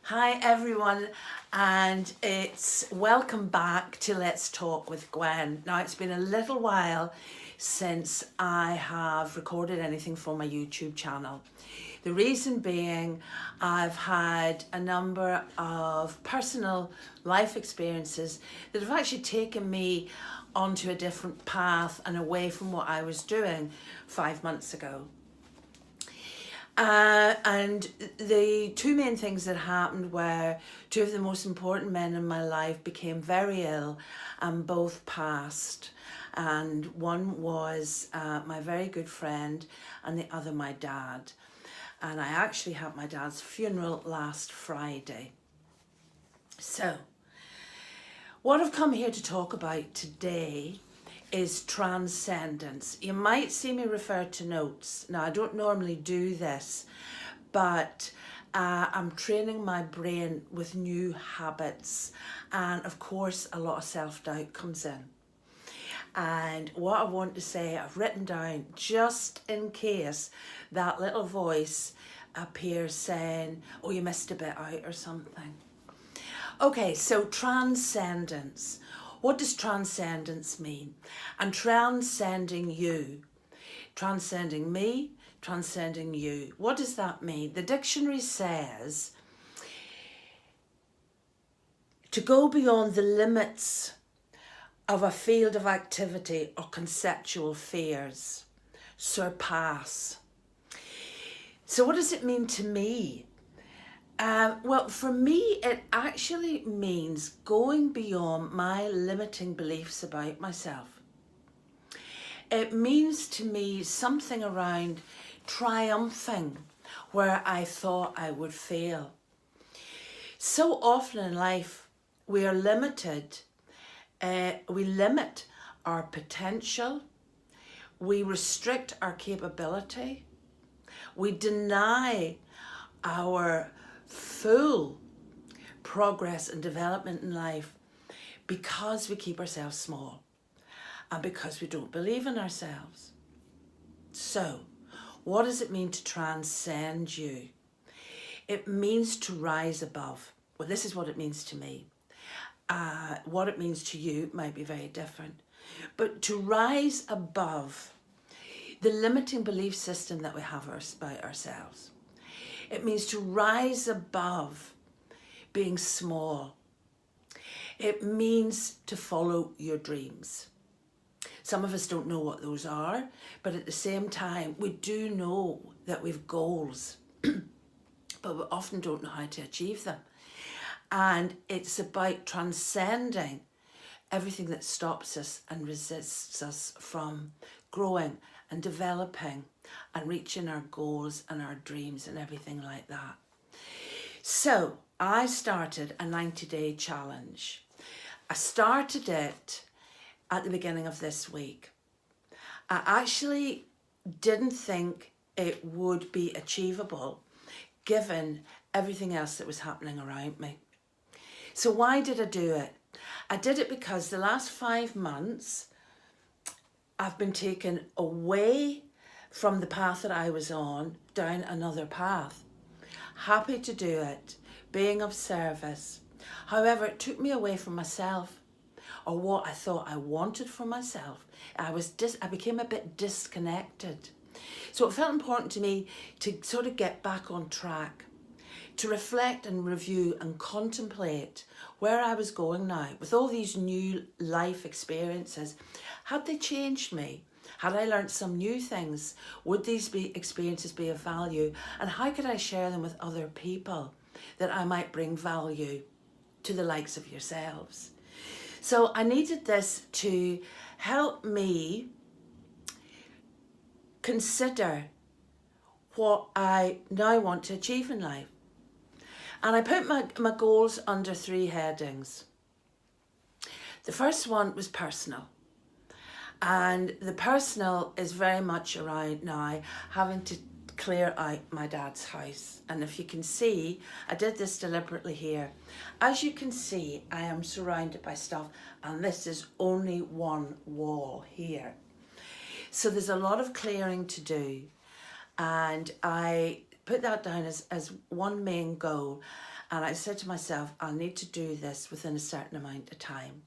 Hi everyone, and it's welcome back to Let's Talk with Gwen. Now it's been a little while since I have recorded anything for my YouTube channel. The reason being I've had a number of personal life experiences that have actually taken me onto a different path and away from what I was doing 5 months ago. And the two main things that happened were two of the most important men in my life became very ill and both passed. And one was my very good friend and the other my dad. And I actually had my dad's funeral last Friday. So, what I've come here to talk about today is transcendence. You might see me refer to notes. Now, I don't normally do this, but I'm training my brain with new habits. And of course, a lot of self-doubt comes in. And what I want to say, I've written down just in case that little voice appears saying, oh, you missed a bit out or something. Okay, so transcendence. What does transcendence mean? And transcending you. Transcending me, transcending you. What does that mean? The dictionary says to go beyond the limits of a field of activity or conceptual fears. Surpass. So what does it mean to me? Well, for me, it actually means going beyond my limiting beliefs about myself. It means to me something around triumphing where I thought I would fail. So often in life, we are limited. We limit our potential. We restrict our capability. We deny our full progress and development in life because we keep ourselves small and because we don't believe in ourselves. So, what does it mean to transcend you? It means to rise above. Well, this is what it means to me. What it means to you might be very different. But to rise above the limiting belief system that we have about ourselves. It means to rise above being small. It means to follow your dreams. Some of us don't know what those are, but at the same time, we do know that we've goals, but we often don't know how to achieve them. And it's about transcending everything that stops us and resists us from growing and developing and reaching our goals and our dreams and everything like that. So I started a 90-day challenge. I started it at the beginning of this week. I actually didn't think it would be achievable given everything else that was happening around me. So why did I do it? I did it because the last 5 months I've been taken away from the path that I was on, down another path. Happy to do it, being of service. However, it took me away from myself, or what I thought I wanted for myself. I became a bit disconnected. So it felt important to me to sort of get back on track, to reflect and review and contemplate where I was going now with all these new life experiences. Had they changed me? Had I learned some new things? Would these experiences be of value? And how could I share them with other people that I might bring value to the likes of yourselves? So I needed this to help me consider what I now want to achieve in life. And I put my goals under 3 headings. The first one was personal. And the personal is very much around now having to clear out my dad's house. And if you can see, I did this deliberately here. As you can see, I am surrounded by stuff, and this is only one wall here. So there's a lot of clearing to do. And I put that down as one main goal. And I said to myself, I'll need to do this within a certain amount of time.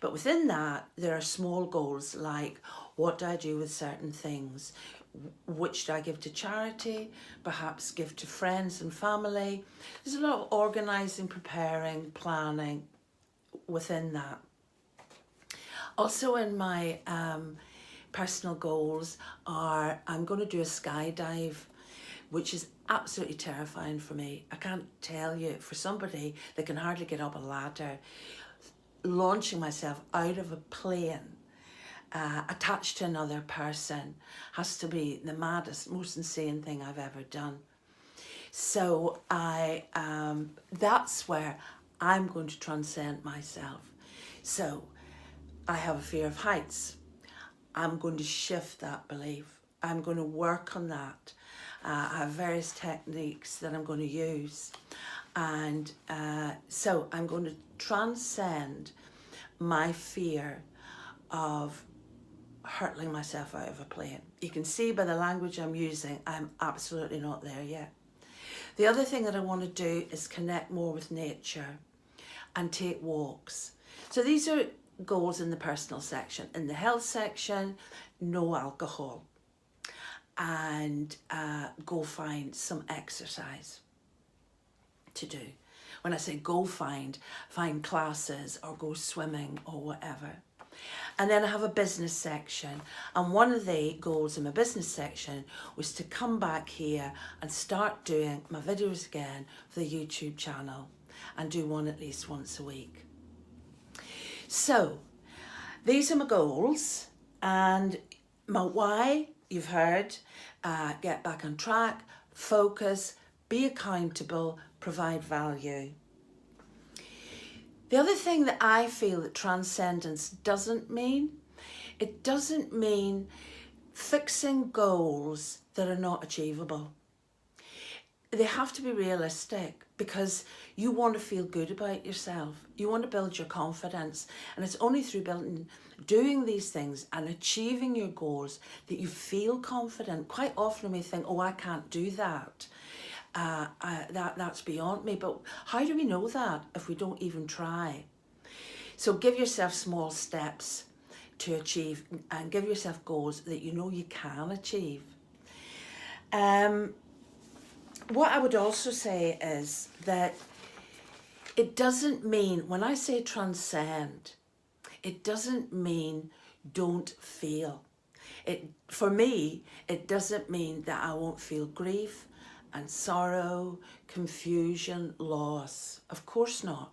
But within that, there are small goals like, what do I do with certain things? Which do I give to charity? Perhaps give to friends and family. There's a lot of organising, preparing, planning within that. Also in my personal goals are, I'm going to do a skydive, which is absolutely terrifying for me. I can't tell you, for somebody that can hardly get up a ladder, launching myself out of a plane attached to another person has to be the maddest, most insane thing I've ever done. So that's where I'm going to transcend myself. So I have a fear of heights. I'm going to shift that belief. I'm going to work on that. I have various techniques that I'm going to use. And so I'm going to transcend my fear of hurtling myself out of a plane. You can see by the language I'm using, I'm absolutely not there yet. The other thing that I want to do is connect more with nature and take walks. So these are goals in the personal section. In the health section, no alcohol. And go find some exercise to do. When I say go find classes or go swimming or whatever. And then I have a business section. And one of the goals in my business section was to come back here and start doing my videos again for the YouTube channel and do one at least once a week. So these are my goals, and my why, you've heard, get back on track, focus, be accountable, provide value. The other thing that I feel that transcendence doesn't mean, it doesn't mean fixing goals that are not achievable. They have to be realistic, because you want to feel good about yourself. You want to build your confidence. And it's only through doing these things and achieving your goals that you feel confident. Quite often we think, oh, I can't do that. That's beyond me. But how do we know that if we don't even try? So give yourself small steps to achieve, and give yourself goals that you know you can achieve. What I would also say is that it doesn't mean, when I say transcend, it doesn't mean don't feel. For me, it doesn't mean that I won't feel grief and sorrow, confusion, loss. Of course not.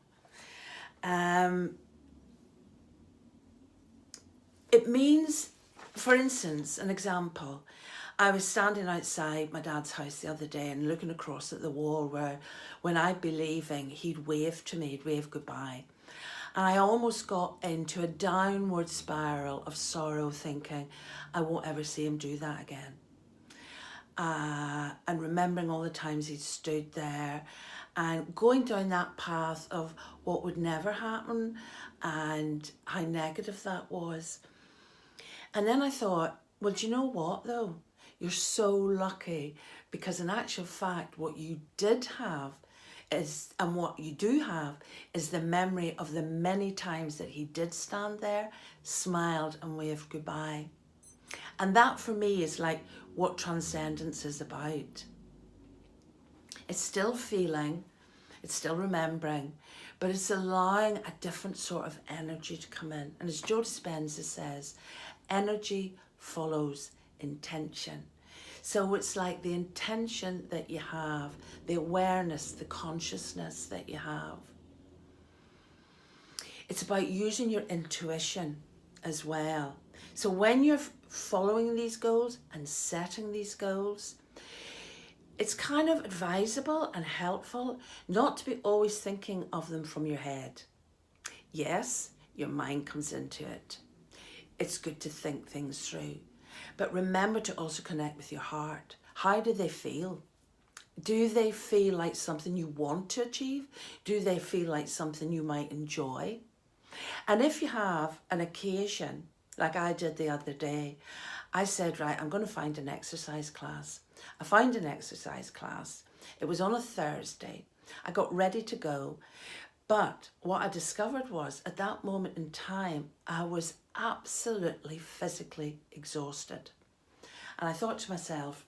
It means, for instance, an example, I was standing outside my dad's house the other day and looking across at the wall where, when I'd be leaving, he'd wave to me, he'd wave goodbye. And I almost got into a downward spiral of sorrow, thinking, I won't ever see him do that again. And remembering all the times he'd stood there and going down that path of what would never happen and how negative that was. And then I thought, well, do you know what though? You're so lucky, because in actual fact, what you did have is, and what you do have, is the memory of the many times that he did stand there, smiled and waved goodbye. And that for me is like what transcendence is about. It's still feeling, it's still remembering, but it's allowing a different sort of energy to come in. And as Joe Dispenza says, energy follows intention. So it's like the intention that you have, the awareness, the consciousness that you have. It's about using your intuition as well. So when you're following these goals and setting these goals, it's kind of advisable and helpful not to be always thinking of them from your head. Yes, your mind comes into it. It's good to think things through. But remember to also connect with your heart. How do they feel? Do they feel like something you want to achieve? Do they feel like something you might enjoy? And if you have an occasion, like I did the other day, I said, right, I'm going to find an exercise class. I found an exercise class. It was on a Thursday. I got ready to go. But what I discovered was at that moment in time, I was absolutely physically exhausted. And I thought to myself,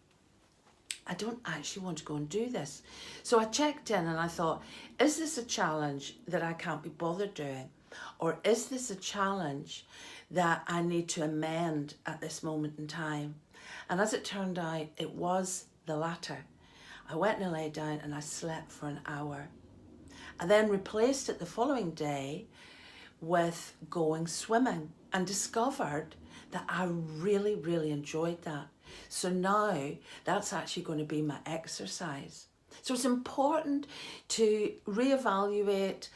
I don't actually want to go and do this. So I checked in and I thought, is this a challenge that I can't be bothered doing? Or is this a challenge that I need to amend at this moment in time? And as it turned out, it was the latter. I went and lay down and I slept for an hour. I then replaced it the following day with going swimming and discovered that I really, really enjoyed that. So now that's actually going to be my exercise. So it's important to reevaluate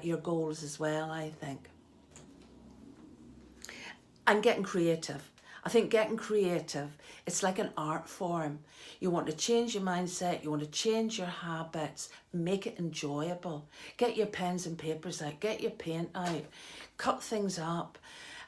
your goals as well, I think. And getting creative. I think getting creative, it's like an art form. You want to change your mindset, you want to change your habits, make it enjoyable. Get your pens and papers out, get your paint out, cut things up.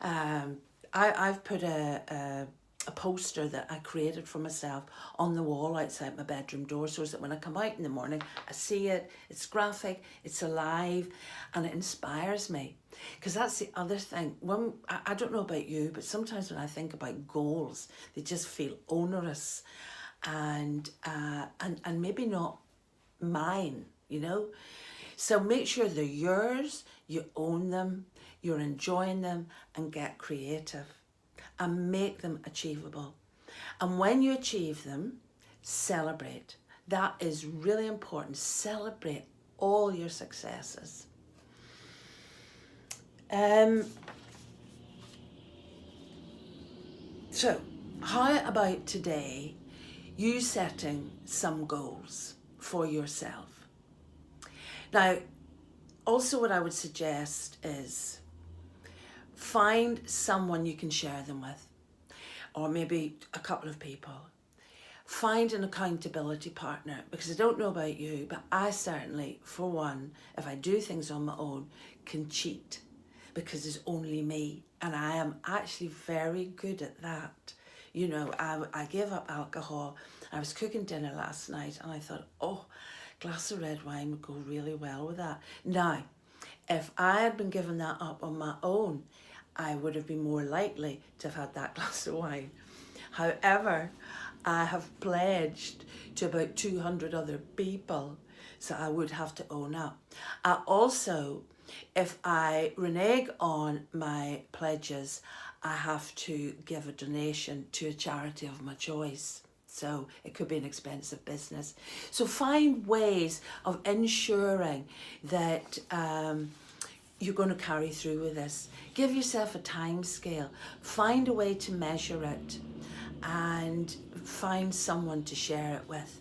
I've put a poster that I created for myself on the wall outside my bedroom door so that when I come out in the morning, I see it, it's graphic, it's alive, and it inspires me. Because that's the other thing. When I don't know about you, but sometimes when I think about goals, they just feel onerous and maybe not mine, you know? So make sure they're yours, you own them, you're enjoying them, and get creative and make them achievable. And when you achieve them, celebrate. That is really important. Celebrate all your successes. So how about today you setting some goals for yourself? Now, also what I would suggest is find someone you can share them with, or maybe a couple of people. Find an accountability partner, because I don't know about you, but I certainly, for one, if I do things on my own, can cheat because it's only me, and I am actually very good at that. You know, I gave up alcohol. I was cooking dinner last night and I thought, oh, a glass of red wine would go really well with that. Now, if I had been given that up on my own, I would have been more likely to have had that glass of wine. However, I have pledged to about 200 other people, so I would have to own up. I also, if I renege on my pledges, I have to give a donation to a charity of my choice. So it could be an expensive business. So find ways of ensuring that you're going to carry through with this. Give yourself a time scale. Find a way to measure it and find someone to share it with.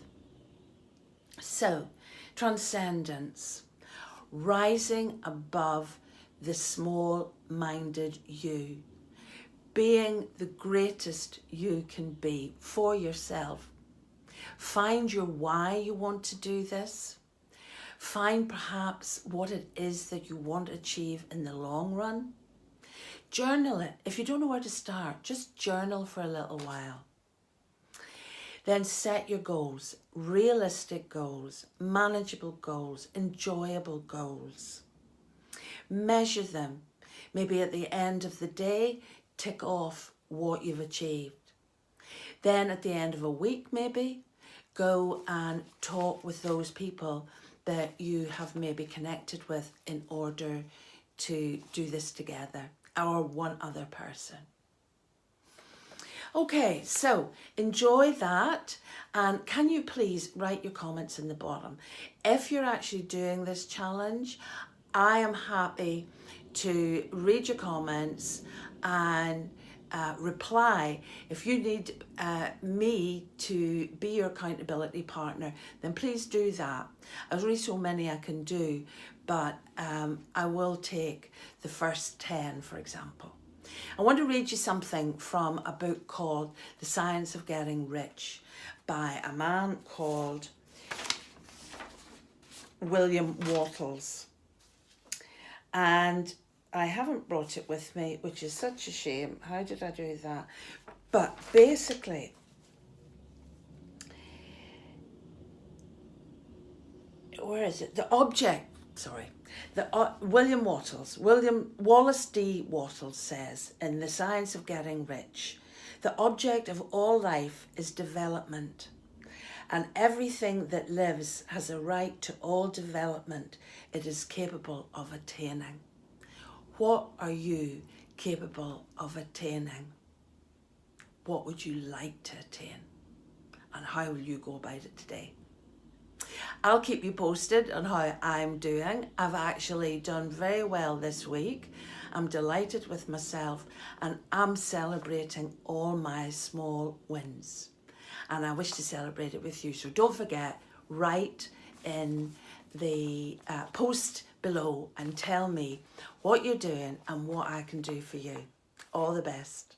So, transcendence. Rising above the small-minded you. Being the greatest you can be for yourself. Find your why you want to do this. Find perhaps what it is that you want to achieve in the long run. Journal it. If you don't know where to start, just journal for a little while. Then set your goals, realistic goals, manageable goals, enjoyable goals. Measure them. Maybe at the end of the day, tick off what you've achieved. Then at the end of a week, maybe, go and talk with those people that you have maybe connected with in order to do this together, or one other person. Okay, so enjoy that, and can you please write your comments in the bottom. If you're actually doing this challenge, I am happy to read your comments and reply. If you need me to be your accountability partner, then please do that. There's only so many I can do, but I will take the first 10, for example. I want to read you something from a book called The Science of Getting Rich by a man called William Wattles. And I haven't brought it with me, which is such a shame. How did I do that? But basically, where is it? The object, sorry. William Wallace D. Wattles says in The Science of Getting Rich, the object of all life is development, and everything that lives has a right to all development it is capable of attaining. What are you capable of attaining? What would you like to attain? And how will you go about it today? I'll keep you posted on how I'm doing. I've actually done very well this week. I'm delighted with myself and I'm celebrating all my small wins. And I wish to celebrate it with you. So don't forget, write in the post below and tell me what you're doing and what I can do for you. All the best.